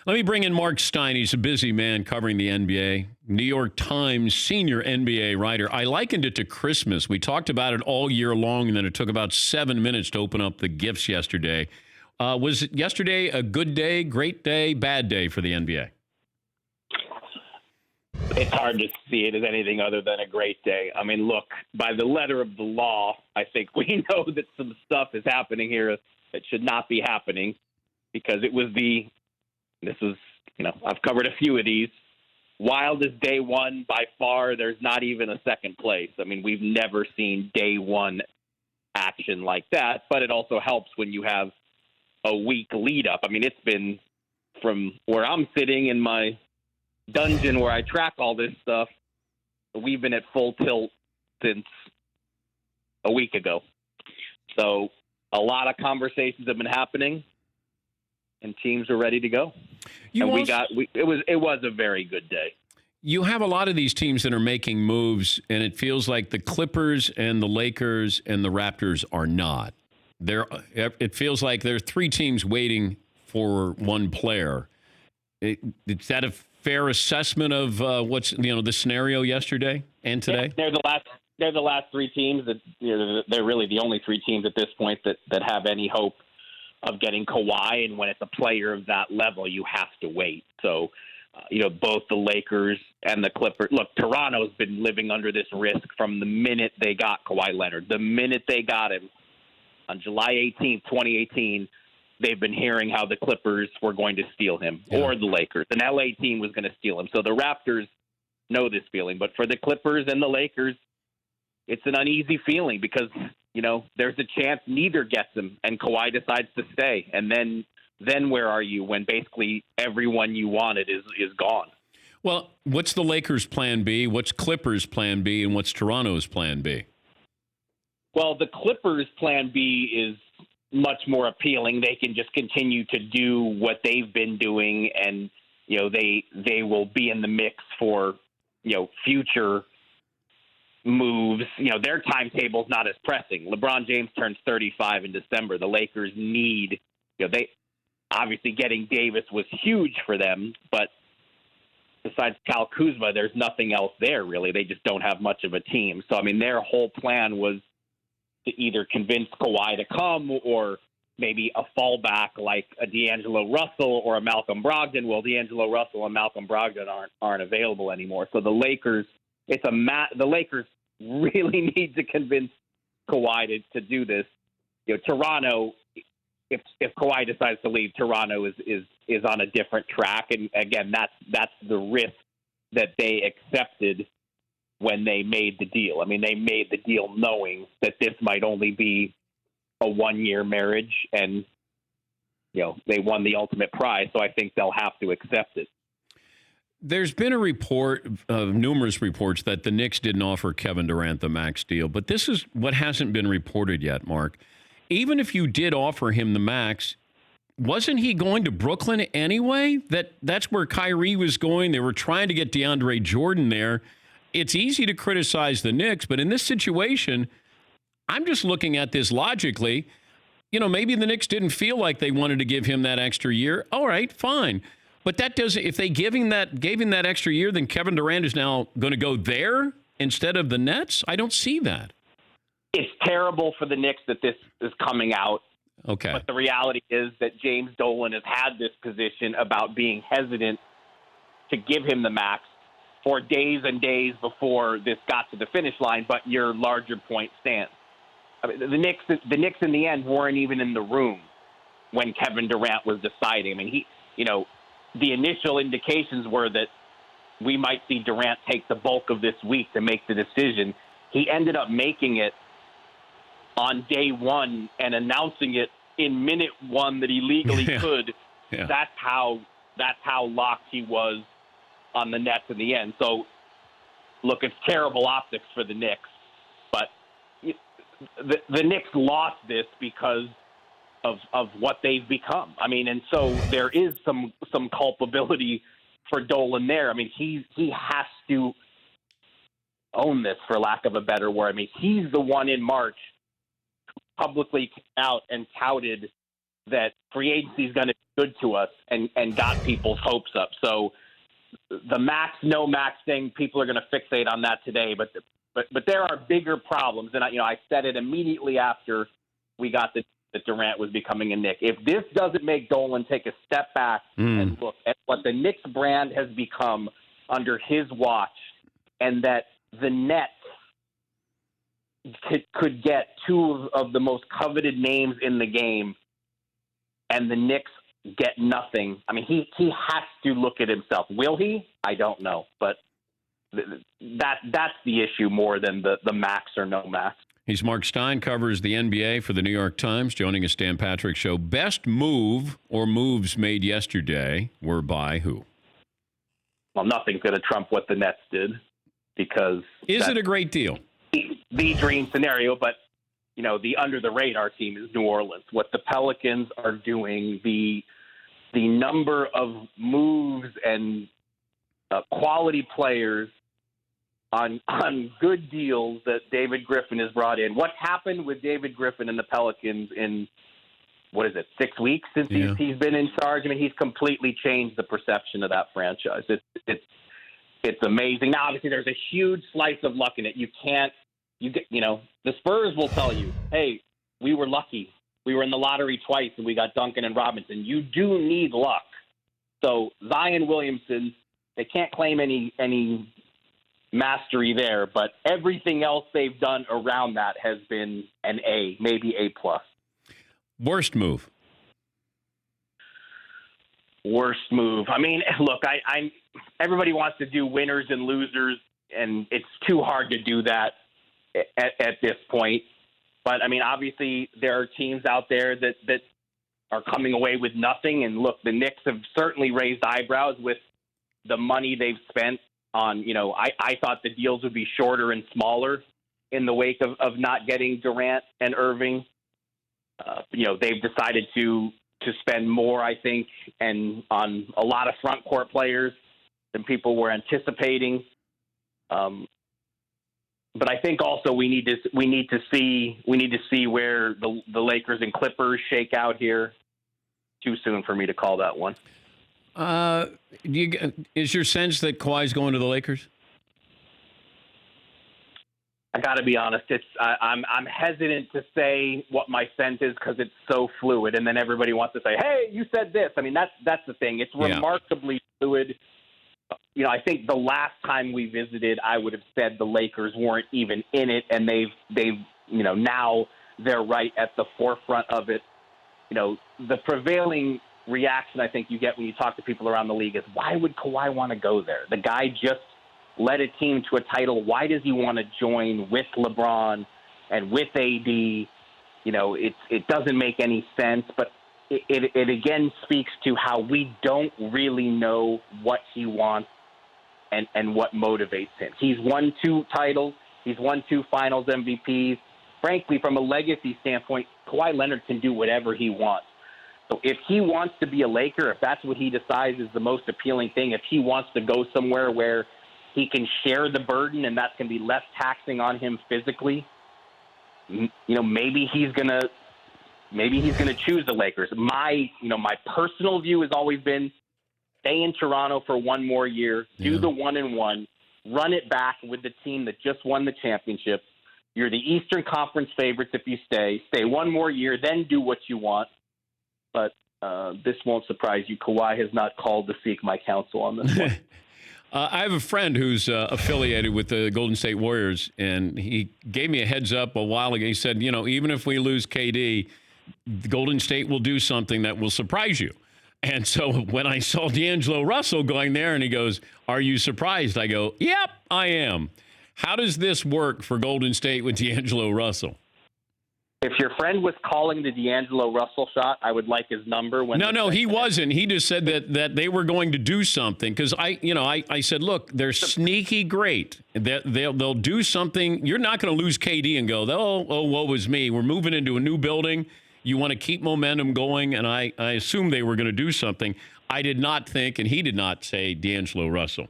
Let me bring in Marc Stein. He's a busy man covering the NBA. New York Times senior NBA writer. I likened it to Christmas. We talked about it all year long, and then it took about 7 minutes to open up the gifts yesterday. Was yesterday a good day, great day, bad day for the NBA? It's hard to see it as anything other than a great day. I mean, look, by the letter of the law, I think we know that some stuff is happening here that should not be happening, because it was I've covered a few of these. Wildest day one by far. There's not even a second place. I mean, we've never seen day one action like that, but it also helps when you have a week lead up. I mean, it's been from where I'm sitting in my dungeon where I track all this stuff. We've been at full tilt since a week ago. So a lot of conversations have been happening, and teams are ready to go. It was a very good day. You have a lot of these teams that are making moves, and it feels like the Clippers and the Lakers and the Raptors are not. It feels like there are three teams waiting for one player. Is that a fair assessment of what's the scenario yesterday and today? They're the last three teams that they're really the only three teams at this point that have any hope of getting Kawhi. And when it's a player of that level, you have to wait. So, both the Lakers and the Clippers. Look, Toronto's been living under this risk from the minute they got Kawhi Leonard. The minute they got him on July 18th, 2018, they've been hearing how the Clippers were going to steal him, or the Lakers. An LA team was going to steal him. So the Raptors know this feeling. But for the Clippers and the Lakers, it's an uneasy feeling because, there's a chance neither gets him and Kawhi decides to stay. And then where are you when basically everyone you wanted is gone? Well, what's the Lakers' plan B? What's Clippers' plan B? And what's Toronto's plan B? Well, the Clippers' plan B is much more appealing. They can just continue to do what they've been doing, and they will be in the mix for future moves. Their timetable's not as pressing. LeBron James turns 35 in December. The Lakers need they obviously getting Davis was huge for them, but besides Kyle Kuzma, there's nothing else there really. They just don't have much of a team. So I mean, their whole plan was to either convince Kawhi to come or maybe a fallback like a D'Angelo Russell or a Malcolm Brogdon. Well, D'Angelo Russell and Malcolm Brogdon aren't available anymore. So the Lakers, the Lakers really need to convince Kawhi to do this. Toronto, if Kawhi decides to leave, Toronto is on a different track, and again, that's the risk that they accepted when they made the deal. I mean, they made the deal knowing that this might only be a one-year marriage, and they won the ultimate prize, so I think they'll have to accept it. There's been a report, numerous reports, that the Knicks didn't offer Kevin Durant the max deal, but this is what hasn't been reported yet, Marc. Even if you did offer him the max, wasn't he going to Brooklyn anyway? That's where Kyrie was going. They were trying to get DeAndre Jordan there. It's easy to criticize the Knicks, but in this situation, I'm just looking at this logically. Maybe the Knicks didn't feel like they wanted to give him that extra year. All right, fine. But that doesn't. If they gave him that extra year, then Kevin Durant is now going to go there instead of the Nets. I don't see that. It's terrible for the Knicks that this is coming out. Okay. But the reality is that James Dolan has had this position about being hesitant to give him the max for days and days before this got to the finish line. But your larger point stands. I mean, the Knicks in the end weren't even in the room when Kevin Durant was deciding. I mean, the initial indications were that we might see Durant take the bulk of this week to make the decision. He ended up making it on day one and announcing it in minute one that he legally could. Yeah. That's how locked he was on the Nets in the end. So, look, it's terrible optics for the Knicks, but the Knicks lost this because of what they've become. I mean, and so there is some culpability for Dolan there. I mean, he has to own this, for lack of a better word. I mean, he's the one in March publicly out and touted that free agency is going to be good to us and got people's hopes up. So the max, no max thing, people are going to fixate on that today. But there are bigger problems. And I said it immediately after we got that Durant was becoming a Knick. If this doesn't make Dolan take a step back and look at what the Knicks brand has become under his watch, and that the Nets could get two of the most coveted names in the game, and the Knicks get nothing. I mean, he has to look at himself. Will he? I don't know. But that's the issue more than the max or no max. He's Marc Stein, covers the NBA for the New York Times, joining us Dan Patrick Show. Best move or moves made yesterday were by who? Well, nothing's going to trump what the Nets did, because is it a great deal? The dream scenario, but the under the radar team is New Orleans. What the Pelicans are doing, the number of moves and quality players on good deals that David Griffin has brought in. What's happened with David Griffin and the Pelicans in, 6 weeks since he's been in charge? I mean, he's completely changed the perception of that franchise. It's amazing. Now, obviously, there's a huge slice of luck in it. The Spurs will tell you, hey, we were lucky. We were in the lottery twice, and we got Duncan and Robinson. You do need luck. So Zion Williamson, they can't claim any mastery there, but everything else they've done around that has been an A, maybe A+. Worst move? Worst move. I mean, look, I'm everybody wants to do winners and losers, and it's too hard to do that at this point. But, I mean, obviously there are teams out there that are coming away with nothing. And, look, the Knicks have certainly raised eyebrows with the money they've spent on, I thought the deals would be shorter and smaller in the wake of not getting Durant and Irving. They've decided to spend more, I think, and on a lot of front court players than people were anticipating. But I think also we need to see where the Lakers and Clippers shake out here. Too soon for me to call that one. Is your sense that Kawhi's going to the Lakers? I got to be honest. I'm hesitant to say what my sense is because it's so fluid, and then everybody wants to say, "Hey, you said this." I mean, that's the thing. It's remarkably fluid. I think the last time we visited, I would have said the Lakers weren't even in it, and they've now they're right at the forefront of it. The prevailing reaction I think you get when you talk to people around the league is, why would Kawhi want to go there? The guy just led a team to a title. Why does he want to join with LeBron and with AD? It doesn't make any sense, but it again speaks to how we don't really know what he wants and what motivates him. He's won 2 titles. He's won 2 finals MVPs. Frankly, from a legacy standpoint, Kawhi Leonard can do whatever he wants. So if he wants to be a Laker, if that's what he decides is the most appealing thing, if he wants to go somewhere where he can share the burden and that's going to be less taxing on him physically, maybe he's going to choose the Lakers. My personal view has always been stay in Toronto for one more year, do the 1-1, run it back with the team that just won the championship. You're the Eastern Conference favorites if you stay one more year, then do what you want. But this won't surprise you. Kawhi has not called to seek my counsel on this one. I have a friend who's affiliated with the Golden State Warriors, and he gave me a heads up a while ago. He said, even if we lose KD, Golden State will do something that will surprise you. And so when I saw D'Angelo Russell going there, and he goes, "Are you surprised?" I go, "Yep, I am." How does this work for Golden State with D'Angelo Russell? If your friend was calling the D'Angelo Russell shot, I would like his number. No, he wasn't. He just said that they were going to do something because I said, look, they're sneaky great. They'll do something. You're not going to lose KD and go, oh, woe is me. We're moving into a new building. You want to keep momentum going, and I assumed they were going to do something. I did not think, and he did not say D'Angelo Russell.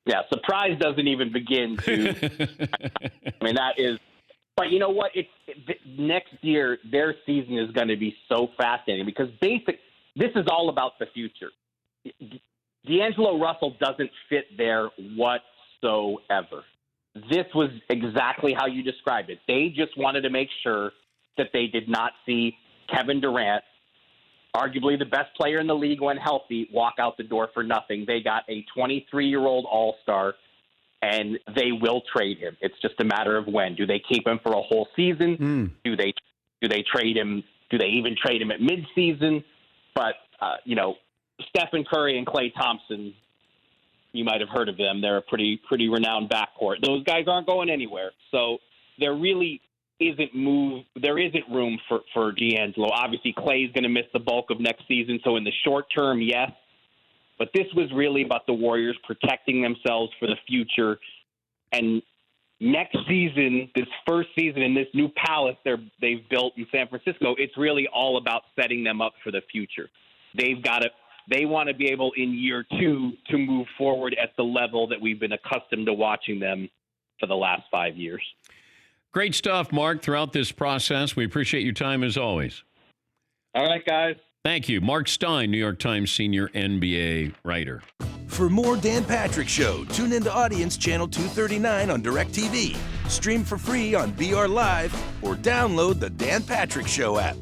Yeah, surprise doesn't even begin to. I mean, that is. But you know what? Next year, their season is going to be so fascinating because this is all about the future. D'Angelo Russell doesn't fit there whatsoever. This was exactly how you described it. They just wanted to make sure that they did not see Kevin Durant, arguably the best player in the league when healthy, walk out the door for nothing. They got a 23-year-old all-star, and they will trade him. It's just a matter of when. Do they keep him for a whole season? Do they trade him? Do they even trade him at midseason? But, Stephen Curry and Klay Thompson, you might have heard of them. They're a pretty renowned backcourt. Those guys aren't going anywhere. So there really isn't room for D'Angelo. Obviously, Klay's going to miss the bulk of next season. So in the short term, yes. But this was really about the Warriors protecting themselves for the future. And next season, this first season in this new palace they've built in San Francisco, it's really all about setting them up for the future. They want to be able in year 2 to move forward at the level that we've been accustomed to watching them for the last 5 years. Great stuff, Marc, throughout this process. We appreciate your time as always. All right, guys. Thank you. Marc Stein, New York Times senior NBA writer. For more Dan Patrick Show, tune into Audience Channel 239 on DirecTV. Stream for free on BR Live or download the Dan Patrick Show app.